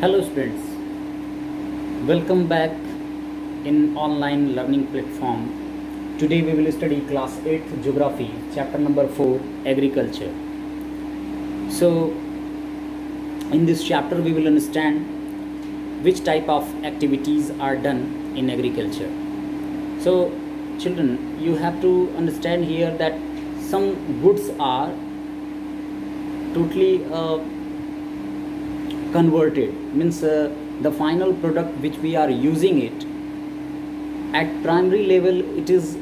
Hello students, welcome back in online learning platform. Today we will study class 8th geography, chapter number 4, agriculture. So in this chapter we will understand which type of activities are done in agriculture. So children, you have to understand here that some goods are totally converted, means the final product which we are using it at primary level, it is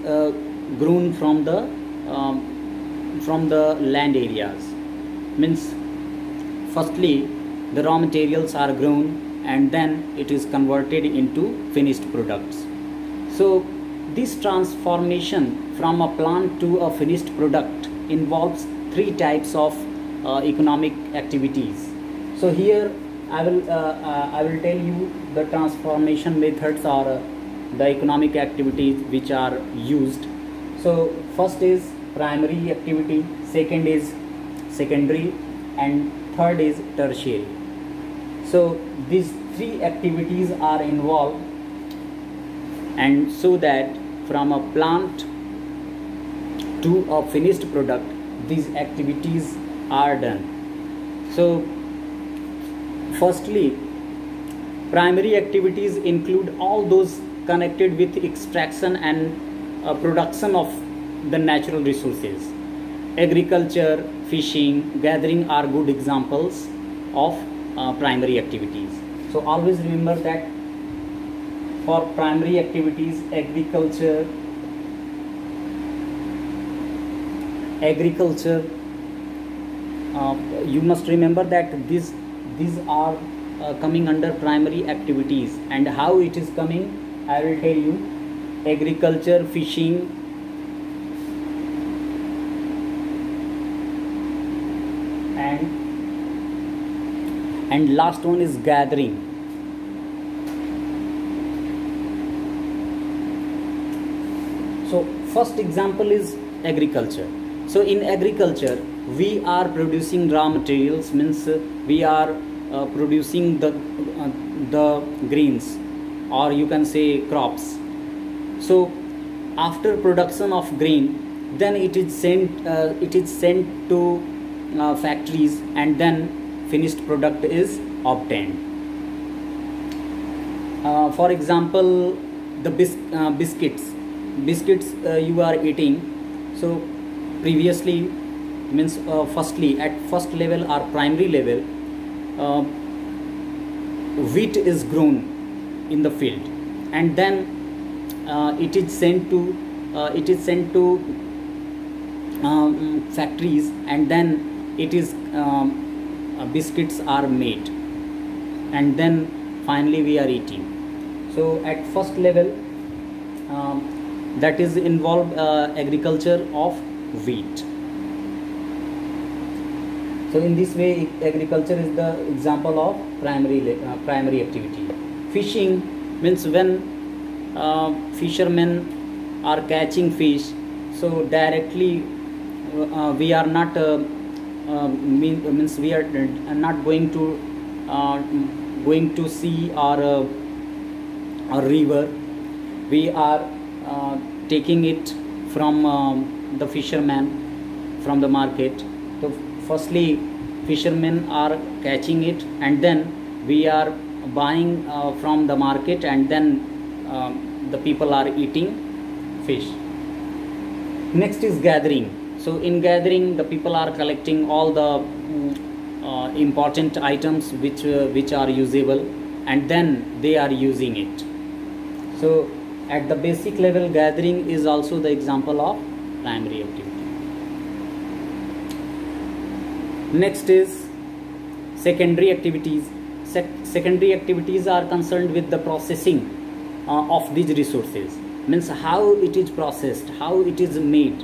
grown from the land areas. Means firstly the raw materials are grown and then it is converted into finished products. So this transformation from a plant to a finished product involves three types of economic activities. So here I will tell you the transformation methods or the economic activities which are used. So first is primary activity, second is secondary, and third is tertiary. So these three activities are involved, and so that from a plant to a finished product these activities are done. So firstly, primary activities include all those connected with extraction and production of the natural resources. Agriculture, fishing, gathering are good examples of primary activities. So always remember that for primary activities, agriculture, you must remember that these are coming under primary activities. And how it is coming, I will tell you. Agriculture, fishing, and last one is gathering. So first example is agriculture. So in agriculture we are producing raw materials, means we are producing the grains, or you can say crops. So after production of grain, then it is sent to factories, and then finished product is obtained. For example, the biscuits you are eating. So previously, means firstly at first level or primary level, wheat is grown in the field, and then it is sent to factories, and then it is biscuits are made, and then finally we are eating. So at first level, that is involved agriculture of wheat. So in this way, agriculture is the example of primary activity. Fishing means when fishermen are catching fish, so directly we are not means we are not going to sea or a river. We are taking it from the fisherman from the market. So firstly fishermen are catching it, and then we are buying from the market, and then the people are eating fish. Next is gathering. So in gathering, the people are collecting all the important items which are usable, and then they are using it. So at the basic level, gathering is also the example of primary activity. Next is secondary activities. Secondary activities are concerned with the processing of these resources. Means how it is processed, how it is made,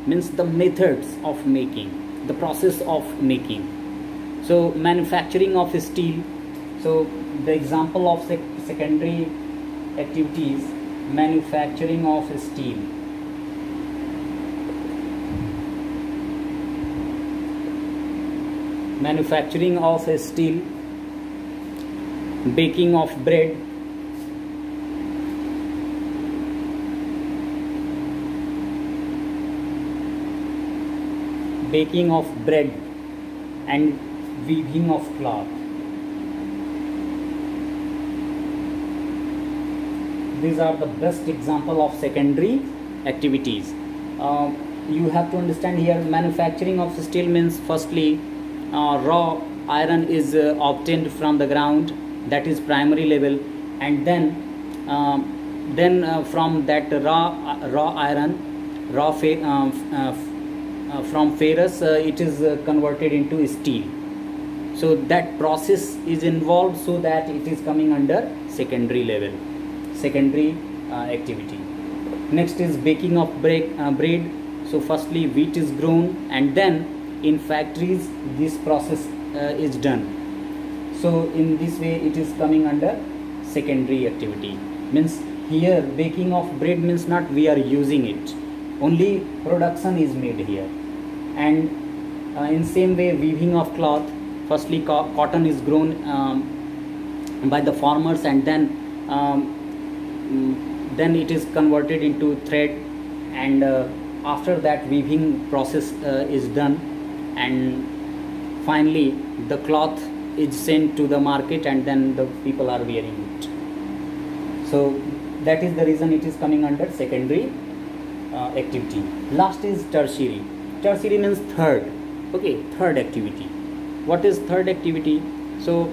means the methods of making, the process of making. So manufacturing of steel. So the example of secondary activities, manufacturing of steel. Manufacturing of steel baking of bread, and weaving of cloth. These are the best example of secondary activities. You have to understand here, manufacturing of steel means firstly raw iron is obtained from the ground, that is primary level, and then from that raw iron, from ferrous, it is converted into steel. So that process is involved, so that it is coming under secondary level, secondary activity. Next is baking of bread. So firstly wheat is grown, and then in factories this process is done. So in this way it is coming under secondary activity. Means here baking of bread means not we are using it, only production is made here. And in same way weaving of cloth, firstly cotton is grown by the farmers, and then it is converted into thread, and after that weaving process is done, and finally the cloth is sent to the market, and then the people are wearing it. So that is the reason it is coming under secondary activity. Last is tertiary. Tertiary means third. Okay, third activity. What is third activity? So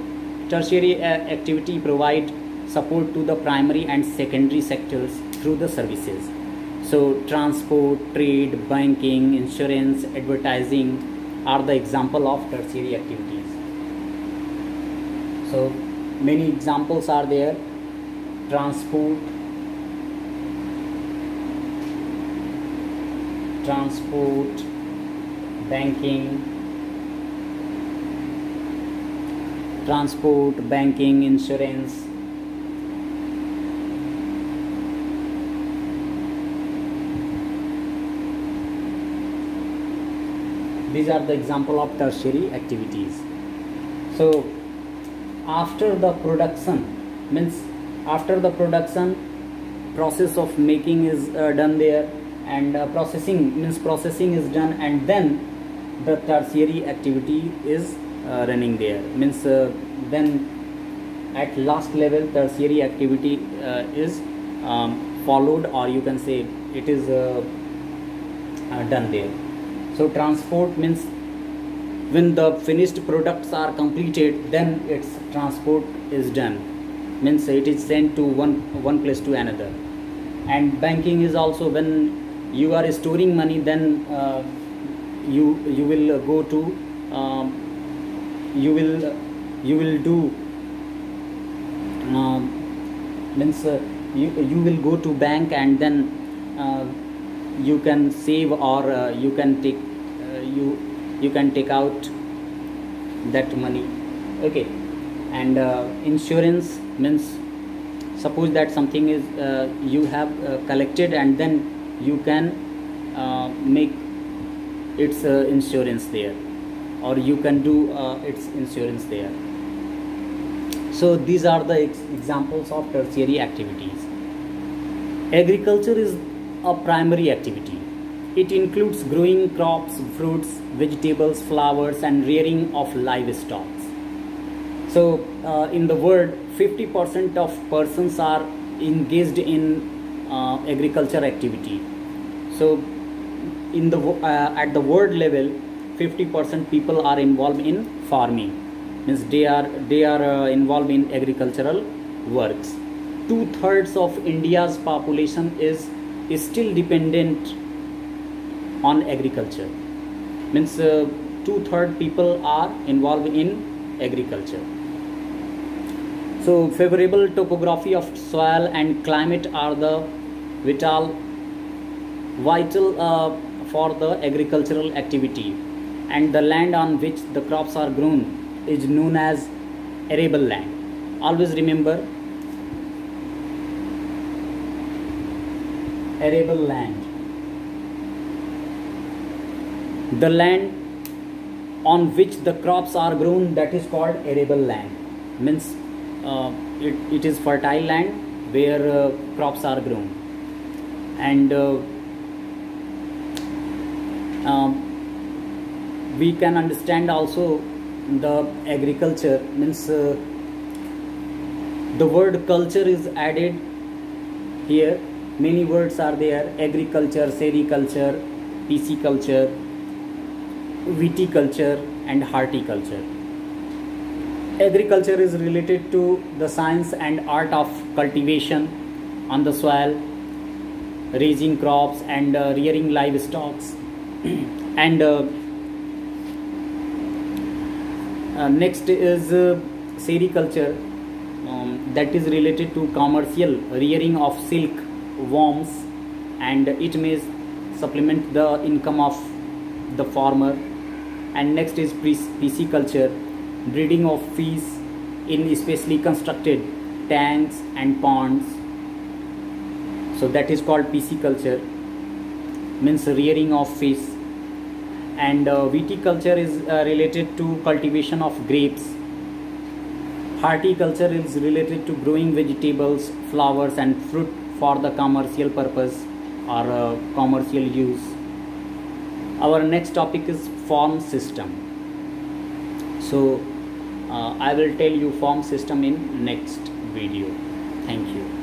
tertiary activity provide support to the primary and secondary sectors through the services. So transport, trade, banking, insurance, advertising are the example of tertiary activities. So many examples are there: transport, banking, insurance. These are the example of tertiary activities. So after the production, means after the production, process of making is done there, and processing means processing is done, and then the tertiary activity is running there. Means then at last level tertiary activity is followed, or you can say it is done there. So transport means when the finished products are completed, then its transport is done, means it is sent to one place to another. And banking is also when you are storing money, then you will go to you will do means you will go to bank, and then you can save, or you can take you can take out that money. Okay. And insurance means suppose that something is you have collected, and then you can make its insurance there, or you can do its insurance there. So these are the examples of tertiary activities. Agriculture is a primary activity. It includes growing crops, fruits, vegetables, flowers, and rearing of livestock. So in the world, 50% of persons are engaged in agriculture activity. So in the at the world level, 50% people are involved in farming, means they are involved in agricultural works. 2/3 of India's population is still dependent on agriculture, means 2/3 people are involved in agriculture. So favorable topography of soil and climate are the vital for the agricultural activity, and the land on which the crops are grown is known as arable land. Always remember, arable land. The land on which the crops are grown, that is called arable land. Means it is fertile land where crops are grown. And we can understand also the agriculture means the word culture is added here. Many words are there: agriculture, sericulture, pisciculture, viticulture and horticulture. Agriculture is related to the science and art of cultivation on the soil, raising crops and rearing livestock. And next is sericulture, that is related to commercial rearing of silk worms, and it may supplement the income of the farmer. And next is pisciculture, breeding of fish in specially constructed tanks and ponds. So that is called pisciculture, means rearing of fish. And viticulture is related to cultivation of grapes. Horticulture is related to growing vegetables, flowers and fruit for the commercial purpose or commercial use. Our next topic is farm system. So I will tell you farm system in next video. Thank you.